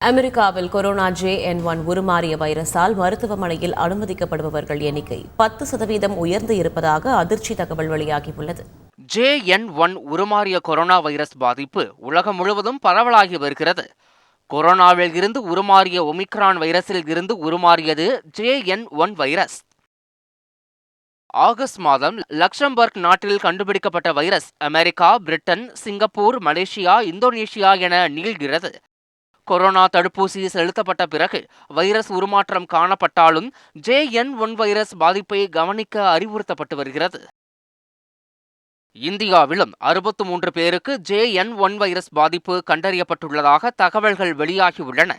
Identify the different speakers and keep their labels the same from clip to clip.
Speaker 1: அமெரிக்காவில் corona JN1 உருமாறிய வைரஸால் மருத்துவமனையில் அனுமதிக்கப்படுபவர்கள் எண்ணிக்கை 10% உயர்ந்து இருப்பதாக அதிர்ச்சி தகவல் வெளியாகியுள்ளது.
Speaker 2: JN1 உருமாறிய கொரோனா வைரஸ் பாதிப்பு உலகம் முழுவதும் பரவலாகி வருகிறது. கொரோனாவில் இருந்து உருமாறிய ஒமிக்ரான் வைரஸில் இருந்து உருமாறியது JN1 வைரஸ். ஆகஸ்ட் மாதம் லக்சம்பர்க் நாட்டில் கண்டுபிடிக்கப்பட்ட virus America, Britain, Singapore, Malaysia, Indonesia என நீள்கிறது. கொரோனா தடுப்பூசி செலுத்தப்பட்ட பிறகு வைரஸ் உருமாற்றம் காணப்பட்டாலும் JN1 வைரஸ் பாதிப்பை கவனிக்க அறிவுறுத்தப்பட்டு வருகிறது. இந்தியாவிலும் 63 பேருக்கு JN1 வைரஸ் பாதிப்பு கண்டறியப்பட்டுள்ளதாக தகவல்கள் வெளியாகியுள்ளன.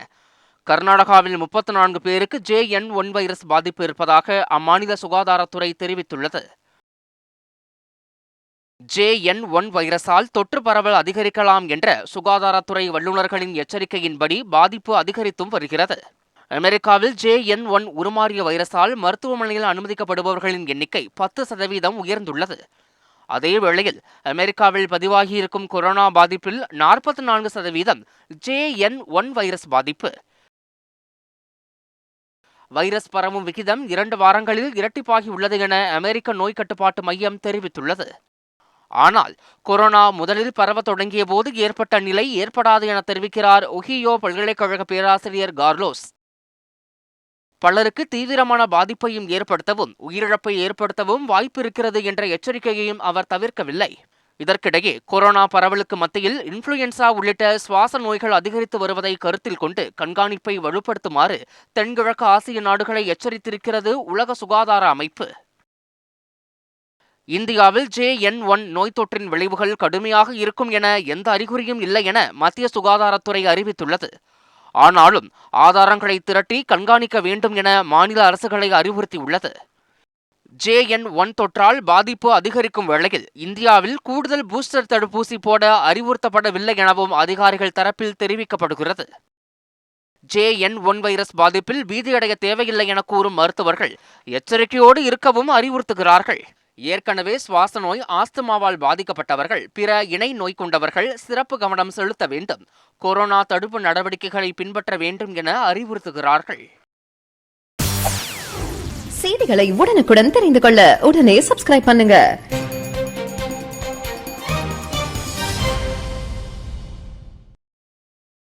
Speaker 2: கர்நாடகாவில் 34 பேருக்கு JN1 வைரஸ் பாதிப்பு இருப்பதாக அம்மாநில சுகாதாரத்துறை தெரிவித்துள்ளது. JN1 வைரஸால் தொற்று பரவல் அதிகரிக்கலாம் என்ற சுகாதாரத்துறை வல்லுநர்களின் எச்சரிக்கையின்படி பாதிப்பு அதிகரித்தும் வருகிறது. அமெரிக்காவில் JN1 உருமாறிய வைரஸால் மருத்துவமனையில் அனுமதிக்கப்படுபவர்களின் எண்ணிக்கை 10% உயர்ந்துள்ளது. அதேவேளையில் அமெரிக்காவில் பதிவாகியிருக்கும் கொரோனா பாதிப்பில் 44% JN1 வைரஸ் பாதிப்பு. வைரஸ் பரவும் விகிதம் 2 வாரங்களில் இரட்டிப்பாகியுள்ளது என அமெரிக்க நோய் கட்டுப்பாட்டு மையம் தெரிவித்துள்ளது. ஆனால் கொரோனா முதலில் பரவ தொடங்கிய போது ஏற்பட்ட நிலை ஏற்படாது என தெரிவிக்கிறார் ஒஹியோ பல்கலைக்கழக பேராசிரியர் கார்லோஸ். பலருக்கு தீவிரமான பாதிப்பையும் ஏற்படுத்தவும் உயிரிழப்பை ஏற்படுத்தவும் வாய்ப்பு இருக்கிறது என்ற எச்சரிக்கையையும் அவர் தவிர்க்கவில்லை. இதற்கிடையே கொரோனா பரவலுக்கு மத்தியில் இன்ஃபுளுயன்சா உள்ளிட்ட சுவாச நோய்கள் அதிகரித்து வருவதை கருத்தில் கொண்டு கண்காணிப்பை வலுப்படுத்துமாறு தென்கிழக்கு ஆசிய நாடுகளை எச்சரித்திருக்கிறது உலக சுகாதார அமைப்பு. இந்தியாவில் JN1 நோய் தொற்றின் விளைவுகள் கடுமையாக இருக்கும் என எந்த அறிகுறியும் இல்லை என மத்திய சுகாதாரத்துறை அறிவித்துள்ளது. ஆனாலும் ஆதாரங்களை திரட்டி கண்காணிக்க வேண்டும் என மாநில அரசுகளை அறிவுறுத்தியுள்ளது. JN1 தொற்றால் பாதிப்பு அதிகரிக்கும் வேளையில் இந்தியாவில் கூடுதல் பூஸ்டர் தடுப்பூசி போட அறிவுறுத்தப்படவில்லை எனவும் அதிகாரிகள் தரப்பில் தெரிவிக்கப்படுகிறது. JN1 வைரஸ் பாதிப்பில் பீதியடைய தேவையில்லை என கூறும் மருத்துவர்கள் எச்சரிக்கையோடு இருக்கவும் அறிவுறுத்துகிறார்கள். ஏற்கனவே சுவாச நோய், ஆஸ்துமாவால் பாதிக்கப்பட்டவர்கள், பிற இணை நோய் கொண்டவர்கள் சிறப்பு கவனம் செலுத்த வேண்டும், கொரோனா தடுப்பு நடவடிக்கைகளை பின்பற்ற வேண்டும் என அறிவுறுத்துகிறார்கள்.
Speaker 3: செய்திகளை உடனுக்குடன் தெரிந்து கொள்ள உடனே சப்ஸ்கிரைப் பண்ணுங்க.